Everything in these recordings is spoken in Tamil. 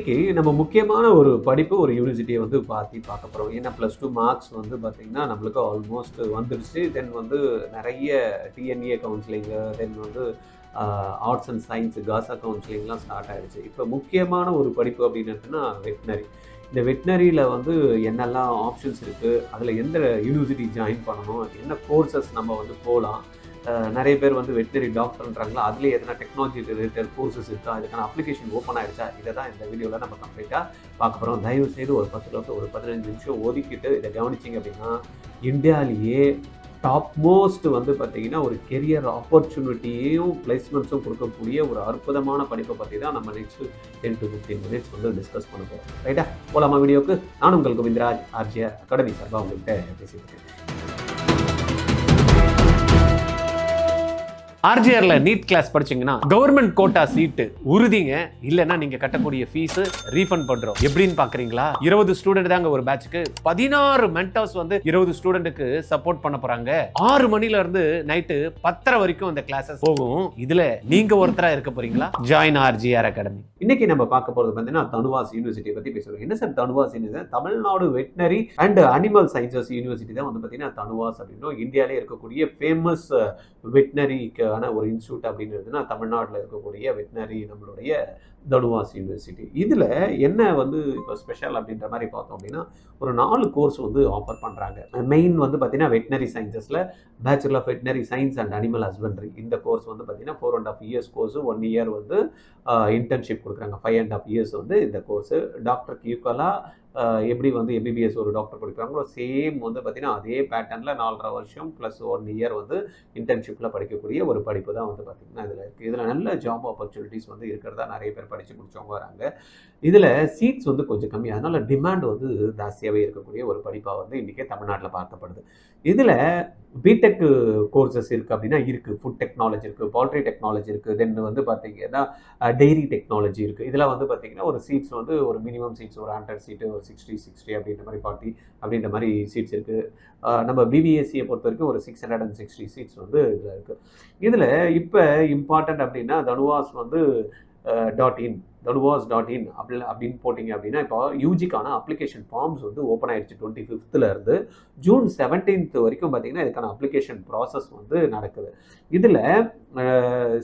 இன்னைக்கு நம்ம முக்கியமான ஒரு படிப்பு ஒரு யூனிவர்சிட்டியை வந்து பார்க்க போகிறோம். ஏன்னா +2 மார்க்ஸ் வந்து பார்த்தீங்கன்னா நம்மளுக்கு ஆல்மோஸ்ட் வந்துடுச்சு. தென் வந்து நிறைய டிஎன்ஏ கவுன்சிலிங்கு, தென் வந்து ஆர்ட்ஸ் அண்ட் சயின்ஸ் காசா கவுன்சிலிங்லாம் ஸ்டார்ட் ஆகிடுச்சு. இப்போ முக்கியமான ஒரு படிப்பு அப்படின்னுட்டுனா வெட்னரி. இந்த வெட்னரியில் வந்து என்னெல்லாம் ஆப்ஷன்ஸ் இருக்குது, அதில் எந்த யூனிவர்சிட்டி ஜாயின் பண்ணணும், என்ன கோர்சஸ் நம்ம வந்து போகலாம், நிறைய பேர் வந்து வெட்னரி டாக்டர்ன்றாங்களா, அதுலேயே எதனா டெக்னாலஜி ரிலேட்டட் கோர்சஸ் இருக்கா, அதுக்கான அப்ளிகேஷன் ஓப்பன் ஆகிடுச்சா, இதை தான் இந்த வீடியோவில் நம்ம கம்ப்ளீட்டாக பார்க்க போகிறோம். தயவு செய்து ஒரு 10 ஒரு 15 நிமிஷம் ஒதுக்கிட்டு இதை கவனிச்சிங்க அப்படின்னா இந்தியாவிலேயே டாப் மோஸ்ட் வந்து பார்த்தீங்கன்னா ஒரு கெரியர் ஆப்பர்ச்சுனிட்டியையும் பிளேஸ்மெண்ட்ஸும் கொடுக்கக்கூடிய ஒரு அற்புதமான படிப்பை பற்றி தான் நம்ம நெக்ஸ்ட் 10 to 15 மினிட்ஸ் வந்து டிஸ்கஸ் பண்ண போகிறோம். ரைட்டா, போலாமா வீடியோக்கு? நான் உங்கள் கோவிந்தராஜ் ஆர்ஜே அகாடமி சார்பாக உங்கள்கிட்ட பேசியிருக்கேன். ஆர்ஜிஆர்ல நீட் கிளாஸ் படிச்சீங்கன்னா கவர்மெண்ட் கோட்டா சீட்டு உறுதிங்க. இல்லைன்னா நீங்க கட்டக்கூடிய ஃபீஸ் ரீஃபண்ட் பண்றோம். எப்படின்னு பாக்குறீங்களா? 20 ஸ்டூடெண்ட் தாங்க ஒரு பேட்சுக்கு. 16 மென்டர்ஸ் வந்து 20 ஸ்டூடெண்ட்டுக்கு சப்போர்ட் பண்ண போறாங்க. 6 மணில இருந்து நைட்டு 10:30 வரைக்கும் அந்த கிளாஸஸ் போகும். இதுல நீங்க ஒருத்தரா இருக்க போறீங்களா? Join RGR academy. இன்னைக்கு நம்ம பார்க்க போறது பார்த்தீங்கன்னா தனுவாஸ் யூனிவர்சிட்டி பத்தி பேசுறோம். என்ன sir TANUVAS? Tamil Nadu veterinary and animal sciences university தான் வந்து பார்த்தீங்கன்னா தனுவாஸ் அப்படின்னா இந்தியாவிலே இருக்கக்கூடிய ஃபேமஸ் வெட்னரிக்கான ஒரு இன்ஸ்டியூட் அப்படின்றதுன்னா தமிழ்நாட்டில் இருக்கக்கூடிய வெட்னரி நம்மளுடைய தனுவாஸ் யூனிவர்சிட்டி. இதில் என்ன வந்து இப்போ ஸ்பெஷல் அப்படின்ற மாதிரி பார்த்தோம் அப்படின்னா ஒரு 4 கோர்ஸ் வந்து ஆஃபர் பண்ணுறாங்க. மெயின் வந்து பார்த்தீங்கன்னா வெட்னரி சயின்சஸில் bachelor of veterinary science and animal husbandry. இந்த கோர்ஸ் வந்து பார்த்தீங்கன்னா 4.5 இயர்ஸ் கோர்ஸ், 1 இயர் வந்து இன்டர்ன்ஷிப் கொடுக்குறாங்க. 5.5 இயர்ஸ் வந்து இந்த கோர்ஸு. டாக்டருக்கு ஈக்குவலாக எப்படி வந்து எம்பிபிஎஸ் ஒரு டாக்டர் படிக்கிறாங்களோ சேம் வந்து பார்த்தீங்கன்னா அதே பேட்டர்னில் 4.5 வருஷம் ப்ளஸ் 1 இயர் வந்து இன்டர்ன்ஷிப்பில் படிக்கக்கூடிய ஒரு படிப்பு தான் வந்து பார்த்திங்கன்னா இதில் இருக்குது. இதில் நல்ல ஜாப் ஆப்பர்ச்சுனிட்டிஸ் வந்து இருக்கிறதா நிறைய பேர் படித்து முடிச்சவங்க வராங்க. இதில் சீட்ஸ் வந்து கொஞ்சம் கம்மி, அதனால் டிமாண்ட் வந்து ஜாஸ்தியாகவே இருக்கக்கூடிய ஒரு படிப்பாக வந்து இன்றைக்கி தமிழ்நாட்டில் பார்க்கப்படுது. இதில் பிடெக் கோர்சஸ் இருக்குது அப்படின்னா இருக்குது. ஃபுட் டெக்னாலஜி இருக்குது, பவுல்ட்ரி டெக்னாலஜி இருக்குது, தென் வந்து பார்த்தீங்கன்னா டெய்ரி டெக்னாலஜி இருக்குது. இதெல்லாம் வந்து பார்த்தீங்கன்னா ஒரு சீட்ஸ் வந்து ஒரு மினிமம் சீட்ஸ் ஒரு 100 சீட்டு, ஒரு 60 அப்படின்ற மாதிரி 40 அப்படின்ற மாதிரி சீட்ஸ் இருக்குது. நம்ம பிபிஎஸ்சியை பொறுத்த வரைக்கும் ஒரு 660 சீட்ஸ் வந்து இதில் இருக்குது. இதில் இப்போ இம்பார்ட்டன்ட் அப்படின்னா தனுவாஸ் வந்து தனுவாஸ்.in அப்படின்னு போட்டிங்க அப்படின்னா இப்போ யூஜிக்கான அப்ளிகேஷன் ஃபார்ம்ஸ் வந்து ஓப்பன் ஆகிடுச்சு. 25th இருந்து ஜூன் 17th வரைக்கும் பார்த்தீங்கன்னா இதுக்கான அப்ளிகேஷன் ப்ராசஸ் வந்து நடக்குது. இதில்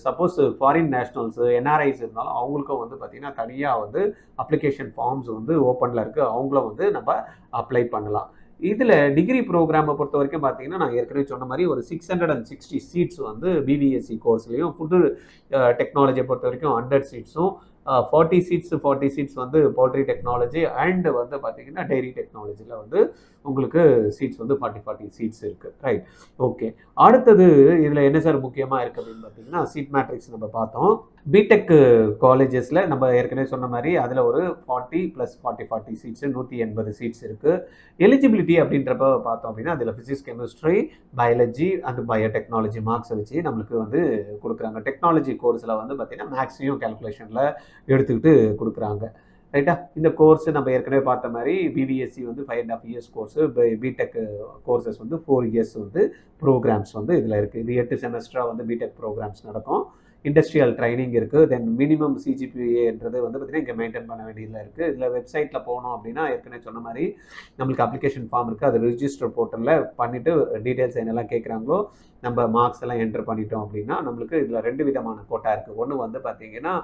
சப்போஸ் ஃபாரின் நேஷ்னல்ஸு என்ஆர்ஐஸ் இருந்தாலும் அவங்களுக்கும் வந்து பார்த்திங்கன்னா தனியாக வந்து அப்ளிகேஷன் ஃபார்ம்ஸ் வந்து ஓப்பனில் இருக்குது. அவங்களும் வந்து நம்ம அப்ளை பண்ணலாம். இதில் டிகிரி ப்ரோக்ராமை பொறுத்த வரைக்கும் பார்த்தீங்கன்னா நான் ஏற்கனவே சொன்ன மாதிரி ஒரு 660 சீட்ஸ் வந்து பிபிஎஸ்சி கோர்ஸ்லேயும், ஃபுட்டு டெக்னாலஜியை பொறுத்த வரைக்கும் 100 சீட்ஸும், 40 சீட்ஸ் வந்து பவுல்ட்ரி டெக்னாலஜி அண்ட் வந்து பார்த்தீங்கன்னா டெய்ரி டெக்னாலஜியில் வந்து உங்களுக்கு சீட்ஸ் வந்து 40 சீட்ஸ் இருக்குது. Right, okay. அடுத்தது இதில் என்ன சார் முக்கியமாக இருக்குது அப்படின்னு பார்த்தீங்கன்னா சீட் மேட்ரிக்ஸ் நம்ம பார்த்தோம். பிடெக் காலேஜஸில் நம்ம ஏற்கனவே சொன்ன மாதிரி அதில் ஒரு 40 + 40 சீட்ஸு 180 சீட்ஸ் இருக்குது. எலிஜிபிலிட்டி அப்படின்றப்ப பார்த்தோம் அப்படின்னா அதில் physics, chemistry, biology and biotechnology மார்க்ஸை வச்சு நம்மளுக்கு வந்து கொடுக்குறாங்க. டெக்னாலஜி கோர்ஸில் வந்து பார்த்திங்கன்னா மேக்ஸையும் கேல்குலேஷனில் எடுத்துக்கிட்டு கொடுக்குறாங்க. ரைட்டா, இந்த கோர்ஸ் நம்ம ஏற்கனவே பார்த்த மாதிரி பிபிஎஸ்சி வந்து 5.5 இயர்ஸ் கோர்ஸு, பிடெக் கோர்சஸ் வந்து 4 இயர்ஸ் வந்து ப்ரோக்ராம்ஸ் வந்து இதில் இருக்குது. இது 8 செமஸ்டராக வந்து பிடெக் ப்ரோக்ராம்ஸ் நடக்கும். இண்டஸ்ட்ரியல் ட்ரைனிங் இருக்குது. தென் மினிமம் சிஜிபிஏன்றது வந்து பார்த்திங்கன்னா இங்கே மெயின்டைன் பண்ண வேண்டியதில் இருக்குது. இதில் வெப்சைட்டில் போனோம் அப்படின்னா ஏற்கனவே சொன்ன மாதிரி நம்மளுக்கு அப்ளிகேஷன் ஃபார்ம் இருக்குது. அது ரிஜிஸ்டர் போர்ட்டலில் பண்ணிவிட்டு டீட்டெயில்ஸ் என்னெல்லாம் கேட்குறாங்களோ நம்ம மார்க்ஸ் எல்லாம் என்டர் பண்ணிட்டோம் அப்படின்னா நம்மளுக்கு இதில் 2 விதமான கோட்டா இருக்குது. ஒன்று வந்து பார்த்திங்கன்னா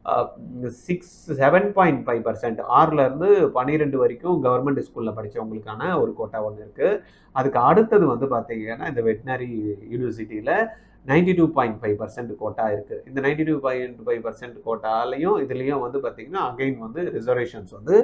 7.5% 6லேருந்து 12 வரைக்கும் கவர்மெண்ட் ஸ்கூலில் படித்தவங்களுக்கான ஒரு கோட்டா ஒன்று இருக்குது. அதுக்கு அடுத்தது வந்து பார்த்திங்கன்னா இந்த வெட்னரி யூனிவர்சிட்டியில் 92.5% கோட்டா இருக்குது. இந்த 92.5% கோட்டாலையும் இதுலேயும் வந்து பார்த்திங்கன்னா அகைன் வந்து ரிசர்வேஷன்ஸ் வந்து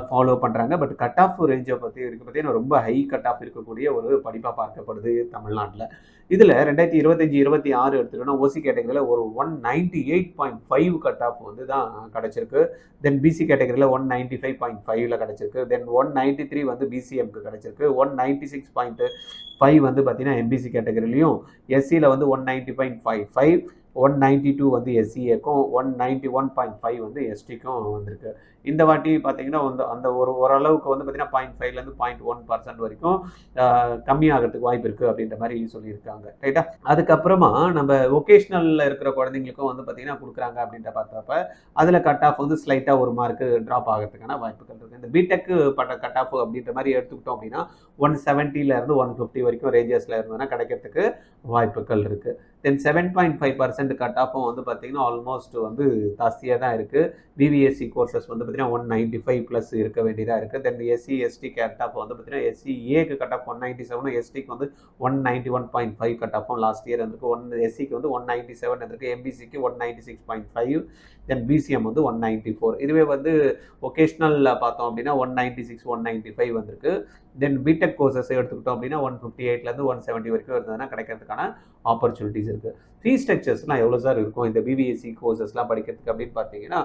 ஃபாலோ பண்ணுறாங்க. பட் கட் ஆஃப் ரேஞ்சை பார்த்தீங்கன்னா ரொம்ப ஹை கட் ஆஃப் இருக்கக்கூடிய ஒரு படிப்பாக பார்க்கப்படுது தமிழ்நாட்டில். இதில் 2025-26 எடுத்துக்கிட்டோம்னா ஓசி கேட்டகரியில் ஒரு 198.5 கட் ஆஃப் வந்து தான் கிடச்சிருக்கு. தென் பிசி கேட்டகரியில் 195.5ல் கிடச்சிருக்கு. தென் 193 வந்து பிசிஎம்க்கு கிடச்சிருக்கு. 196.5 வந்து பார்த்தீங்கன்னா எம்பிசி கேட்டகரிலையும், எஸ்சியில் வந்து 190.55, 192 வந்து எஸ்சிஏக்கும் 191.5 வந்து எஸ்டிக்கும் வந்திருக்கு. இந்த வாட்டி பார்த்தீங்கன்னா வந்து அந்த ஓரளவுக்கு வந்து பார்த்தீங்கன்னா 0.5லேருந்து 0.1% வரைக்கும் கம்மியாகிறதுக்கு வாய்ப்பு இருக்குது அப்படின்ற மாதிரி சொல்லியிருக்காங்க. ரைட்டா? அதுக்கப்புறமா நம்ம ஒகேஷ்னலில் இருக்கிற குழந்தைங்களுக்கும் வந்து பார்த்தீங்கன்னா கொடுக்குறாங்க அப்படின்ற பார்த்தப்ப அதில் கட் ஆஃப் வந்து ஸ்லைட்டாக ஒரு மார்க்கு ட்ராப் ஆகிறதுக்கான வாய்ப்புகள் இருக்குது. இந்த பிடெக்கு பட்ட கட் ஆஃப் அப்படின்ற மாதிரி எடுத்துக்கிட்டோம் அப்படின்னா 170லேருந்து 150 வரைக்கும் ரேஞ்சஸில் இருந்ததுன்னா கிடைக்கிறதுக்கு வாய்ப்புகள் இருக்குது. தென் 7.5% கட் ஆஃபும் வந்து பார்த்தீங்கன்னா ஆல்மோஸ்ட் வந்து ஜாஸ்தியாக தான் இருக்குது. பிபிஎஸ்சி கோர்சஸ் வந்து பார்த்தீங்கன்னா 195+ இருக்க வேண்டியதாக இருக்குது. தென் எஸ்சி எஸ்டி கட் ஆஃப் வந்து பார்த்தீங்கன்னா எஸ்சிஏக்கு கட் ஆஃப் 197, எஸ்டிக்கு வந்து 191.5 கட் ஆஃபும் லாஸ்ட் இயர் வந்துருக்கு. எஸ்சிக்கு வந்து 197 இருந்திருக்கு, எம்பிசிக்கு 196.5, தென் பிசிஎம் வந்து 194. இதுவே வந்து ஒகேஷ்னலில் பார்த்தோம் அப்படின்னா 196, 195 வந்திருக்கு. தென் பிடெக் கோர்சஸ் எடுத்துக்கிட்டோம் அப்படின்னா 158லேருந்து 170 வரைக்கும் இருந்ததுன்னா கிடைக்கிறதுக்கான ஆப்பர்ச்சுனிட்டிஸ் இருக்குது. ஃபீஸ் ஸ்ட்ரக்சர்ஸ்லாம் எவ்வளோ சார் இருக்கும் இந்த பிபிஎஸ்சி கோர்சஸ்லாம் படிக்கிறதுக்கு அப்படின்னு பார்த்தீங்கன்னா,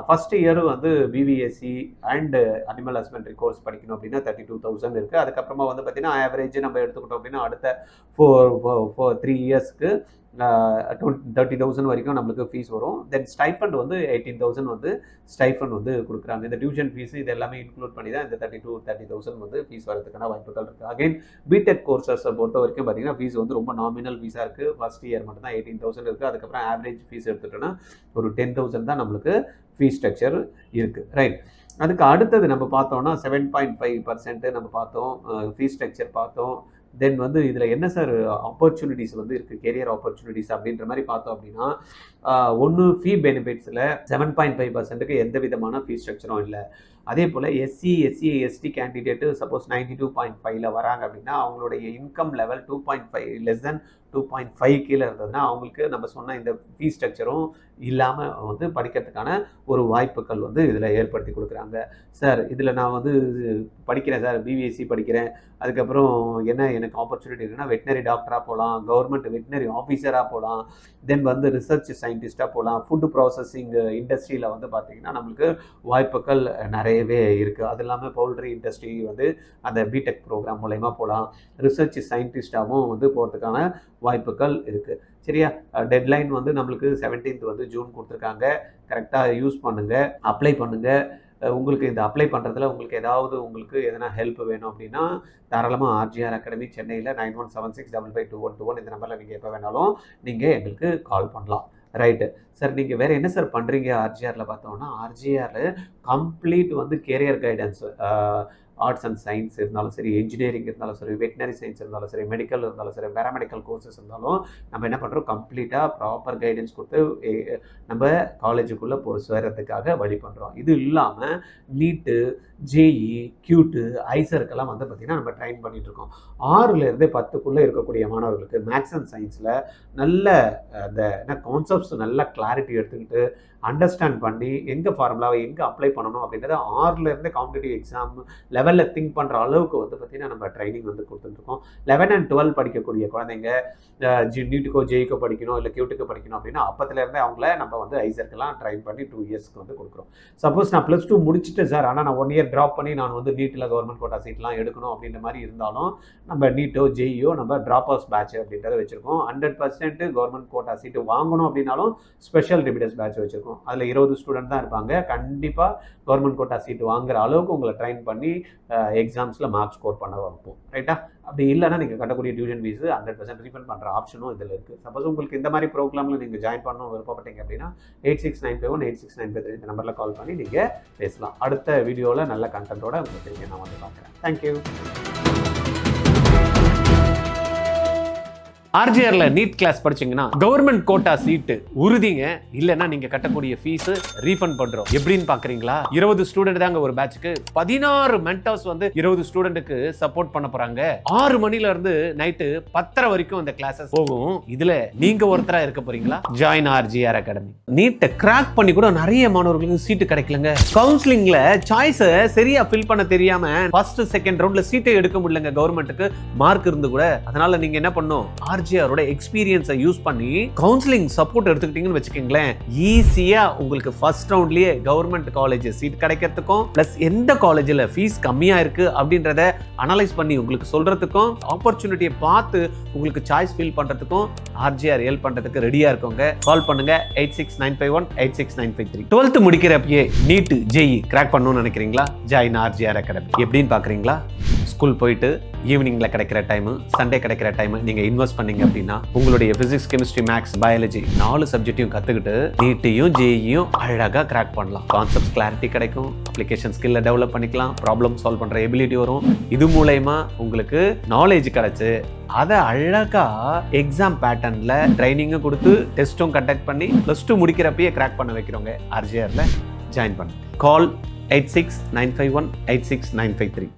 ஃபர்ஸ்ட் இயர் வந்து BPSC and animal husbandry course படிக்கணும் அப்படின்னா 32,000 இருக்குது. அதுக்கப்புறமா வந்து பார்த்தீங்கன்னா ஆவரேஜ் நம்ம எடுத்துக்கிட்டோம் அப்படின்னா அடுத்த 3 இயர்ஸ்க்கு 30,000 வரைக்கும் நம்மளுக்கு ஃபீஸ் வரும். தென் ஸ்டைஃபண்ட் வந்து 18,000 வந்து ஸ்டைஃபண்ட் வந்து கொடுக்குறாங்க. இந்த டியூஷன் ஃபீஸ் இது எல்லாமே இன்க்ளூட் பண்ணி தான் இந்த 30,000 வந்து ஃபீஸ் வரதுக்கான வாய்ப்புகள் இருக்குது. அகைன் பிடெக் கோர்சஸை பொறுத்த வரைக்கும் பார்த்தீங்கன்னா ஃபீஸ் வந்து ரொம்ப நாமினல் ஃபீஸாக இருக்குது. ஃபர்ஸ்ட் இயர் மட்டும் தான் 18,000 இருக்குது. அதுக்கப்புறம் ஆவரேஜ் ஃபீஸ் எடுத்துட்டோன்னா ஒரு 10,000 தான் நம்மளுக்கு ஃபீஸ் ஸ்ட்ரக்சர் இருக்குது. ரைட். அதுக்கு அடுத்தது நம்ம பார்த்தோம்னா 7.5% நம்ம பார்த்தோம், ஃபீஸ் ஸ்ட்ரக்சர் பார்த்தோம். தென் வந்து இதில் என்ன சார் ஆப்பர்ச்சுனிட்டிஸ் வந்து இருக்குது, கெரியர் ஆப்பர்ச்சுனிட்டிஸ் அப்படின்ற மாதிரி பார்த்தோம் அப்படின்னா, ஒன்று ஃபீ பெனிஃபிட்ஸில் 7.5%க்கு எந்த விதமான ஃபீஸ் ஸ்ட்ரக்சரும் இல்லை. அதே போல் எஸ்சி எஸ்டி கேண்டிடேட்டு சப்போஸ் 92.5ல் வராங்க அப்படின்னா அவங்களுடைய இன்கம் லெவல் 2.5 லெஸ் தென் 2.5 கீழே இருந்ததுன்னா அவங்களுக்கு நம்ம சொன்ன இந்த ஃபீஸ் ஸ்ட்ரக்சரும் இல்லாமல் வந்து படிக்கிறதுக்கான ஒரு வாய்ப்புகள் வந்து இதில் ஏற்படுத்தி கொடுக்குறாங்க. சார் இதில் நான் வந்து படிக்கிறேன் சார், பிபிஎஸ்சி படிக்கிறேன், அதுக்கப்புறம் என்ன எனக்கு ஆப்பர்ச்சுனிட்டி இருக்குன்னா வெட்டினரி டாக்டராக போகலாம், கவர்மெண்ட் வெட்டினரி ஆஃபீஸராக போகலாம், தென் வந்து ரிசர்ச் சயின்டிஸ்ட்டாக போகலாம், ஃபுட்டு ப்ராசஸிங் இண்டஸ்ட்ரியில் வந்து பார்த்திங்கன்னா நம்மளுக்கு வாய்ப்புகள் நிறையவே இருக்குது. அது இல்லாமல் பவுல்ட்ரி இண்டஸ்ட்ரி வந்து அந்த பிடெக் ப்ரோக்ராம் மூலயமா போகலாம், ரிசர்ச் சயின்டிஸ்டாகவும் வந்து போகிறதுக்கான வாய்ப்புகள் இருக்குது. சரியா? டெட்லைன் வந்து நம்மளுக்கு 17th வந்து ஜூன் கொடுத்துருக்காங்க. கரெக்டாக யூஸ் பண்ணுங்கள், அப்ளை பண்ணுங்கள். உங்களுக்கு இந்த அப்ளை பண்ணுறதுல உங்களுக்கு எதனா ஹெல்ப் வேணும் அப்படின்னா தாராளமாக ஆர்ஜிஆர் அகாடமி சென்னையில் 9176552121 இந்த நம்பரில் நீங்கள் எப்போ வேணாலும் நீங்கள் எங்களுக்கு கால் பண்ணலாம். Right sir. நீங்கள் வேறு என்ன சார் பண்ணுறீங்க ஆர்ஜிஆரில் பார்த்தோம்னா, ஆர்ஜிஆரில் கம்ப்ளீட் வந்து carrier guidance, arts and science இருந்தாலும் சரி, இன்ஜினியரிங் இருந்தாலும் சரி, வெட்டினரி சயின்ஸ் இருந்தாலும் சரி, மெடிக்கல் இருந்தாலும் சரி, பேராமெடிக்கல் கோர்சஸ் இருந்தாலும் நம்ம என்ன பண்ணுறோம், கம்ப்ளீட்டாக ப்ராப்பர் கைடன்ஸ் கொடுத்து நம்ம காலேஜுக்குள்ளே சேர்கிறதுக்காக வழி பண்ணுறோம். இது இல்லாமல் நீட்டு, ஜேஇ, கியூட்டு, ஐசருக்கெல்லாம் வந்து பார்த்திங்கன்னா நம்ம ட்ரைன் பண்ணிகிட்ருக்கோம். 6லேருந்து 10க்குள்ளே இருக்கக்கூடிய மாணவர்களுக்கு மேக்ஸ் அண்ட் சயின்ஸில் நல்ல அந்த என்ன கான்செப்ட்ஸ் நல்ல கிளாரிட்டி எடுத்துக்கிட்டு அண்டர்ஸ்டாண்ட் பண்ணி எங்கே ஃபார்முலாவை எங்கே அப்ளை பண்ணணும் அப்படின்றத 6லேருந்து காம்படிட்டிவ் எக்ஸாம் லெவலில் திங்க் பண்ணுற அளவுக்கு வந்து பார்த்திங்கன்னா நம்ம ட்ரைனிங் வந்து கொடுத்துருக்கோம். 11 and 12 படிக்கக்கூடிய குழந்தைங்க நீட்டுக்கோ ஜேஇக்கோ படிக்கணும் இல்லை கியூட்டுக்கோ படிக்கணும் அப்படின்னா அப்பத்துலேருந்தே அவங்கள நம்ம வந்து ஐசருக்கெல்லாம் ட்ரைன் பண்ணி 2 இயர்ஸ்க்கு வந்து கொடுக்குறோம். சப்போஸ் நான் +2 முடிச்சுட்டு சார், ஆனால் நான் 1 இயர் ட்ராப் பண்ணி நான் வந்து நீட்டில் கவர்மெண்ட் கோட்டா சீட்லாம் எடுக்கணும் அப்படின்ற மாதிரி இருந்தாலும் நம்ம நீட்டோ ஜேஇயோ நம்ம ட்ராப் அவுட்ஸ் பேட்ச் அப்படின்றத வச்சுருக்கோம். 100% கவர்மெண்ட் கோட்டா சீட்டு வாங்கணும் அப்படின்னாலும் ஸ்பெஷல் ரிபிடஸ் பேட்ச் வச்சுருக்கோம். அதில் 20 ஸ்டூடெண்ட் தான் இருப்பாங்க. கண்டிப்பாக கவர்மெண்ட் கோட்டா சீட்டு வாங்குற அளவுக்கு உங்களை ட்ரைன் பண்ணி எக்ஸாம்ஸில் மார்க் ஸ்கோர் பண்ண வைப்போம். ரைட்டா? அப்படி இல்லைன்னா நீங்கள் கட்டக்கூடிய டியூஷன் ஃபீஸ் 100% ரீஃபண்ட் பண்ணுற ஆப்ஷனும் இதில் இருக்குது. சப்போஸ் உங்களுக்கு இந்த மாதிரி ப்ரோக்ராமில் நீங்கள் ஜாயின் பண்ணணும் விருப்பப்பட்டீங்க அப்படின்னா 8695186953 இந்த நம்பரில் கால் பண்ணி நீங்கள் பேசலாம். அடுத்த வீடியோவில் நல்ல கண்டென்ட்டோட உங்களுக்கு நான் வந்து பார்க்குறேன். தேங்க்யூ. ஆர்ஜிஆர்ல நீட் கிளாஸ் படிச்சீங்கன்னா கவர்மெண்ட் கோட்டா சீட்டு உறுதிங்க. இல்லைன்னா நீங்க கட்டக்கூடிய ஃபீஸ் ரீஃபண்ட் பண்றோம். எப்படின்னு பாக்குறீங்களா? 20 ஸ்டூடெண்ட் தாங்க ஒரு பேட்சுக்கு. 16 மென்டர்ஸ் வந்து 20 ஸ்டூடெண்ட்டுக்கு சப்போர்ட் பண்ண போறாங்க. 6 மணில இருந்து நைட்டு 10:30 வரைக்கும் இந்த கிளாஸஸ் போகும். இதுல நீங்க ஒருத்தரா இருக்க போறீங்களா? Join RGR academy. நீட்டை கிராக் பண்ணி கூட நிறைய மாணவர்களுக்கு சீட்டு கிடைக்கலங்க. கவுன்சிலிங்ல சாய்ஸை சரியா ஃபில் பண்ண தெரியாம ஃபர்ஸ்ட் செகண்ட் ரவுண்ட்ல சீட்டை எடுக்க முடியலங்க. கவர்மெண்ட்டுக்கு மார்க் இருந்து கூட. அதனால நீங்க என்ன பண்ணும், ஆர்ஜிஆரோட எக்ஸ்பீரியன்ஸை யூஸ் பண்ணி கவுன்சிலிங் சப்போர்ட் எடுத்துக்கிட்டீங்கன்னு வச்சுக்கோங்களேன், ஈஸியா உங்களுக்கு ஃபர்ஸ்ட் ரவுண்ட்லயே கவர்மெண்ட் காலேஜ் சீட் கிடைக்கிறதுக்கும் பிளஸ் எந்த காலேஜில் ஃபீஸ் கம்மியா இருக்கு அப்படின்றத அனலைஸ் பண்ணி உங்களுக்கு சொல்றதுக்கும் ஆப்பர்ச்சுனிட்டியை பார்த்து உங்களுக்கு சாய்ஸ் ஃபில் பண்றதுக்கும் ஆர்ஜிஆர் ஹெல்ப் பண்றதுக்கு ரெடியா இருக்கோங்க. கால் பண்ணுங்க 8695186953. 12th முடிக்கிறப்பயே நீட் ஜேஇ கிராக் பண்ணணும்னு நினைக்கிறீங்களா? Join RGR academy. எப்படின்னு பாக்குறீங்களா? ஸ்கூல் போயிட்டு ஈவினிங்ல கிடைக்கிற டைம், சண்டே கிடைக்கிற டைம் நீங்க இன்வெஸ்ட் பண்ணீங்க அப்படின்னா உங்களுடைய பிசிக்ஸ், கெமிஸ்ட்ரி, மேக்ஸ், பயாலஜி 4 சப்ஜெக்டையும் கத்துக்கிட்டு நீட்டையும் ஜேஇயும் அழகா கிராக் பண்ணலாம். கான்செப்ட் கிளாரிட்டி கிடைக்கும், அப்ளிகேஷன் ஸ்கில்ல டெவலப் பண்ணிக்கலாம், ப்ராப்ளம் சால்வ் பண்ற எபிலிட்டி வரும். இது மூலமா உங்களுக்கு நாலேஜ் கிடைச்சு அதை அழகா எக்ஸாம் பேட்டர்ன்ல ட்ரைனிங்கும் கொடுத்து டெஸ்ட்டும் கண்டக்ட் பண்ணி +2 முடிக்கிறப்பயே கிராக் பண்ண வைக்கிறவங்க ஆர்ஜிஆர்ல ஜாயின் பண்ணுங்க. கால் 8695186953.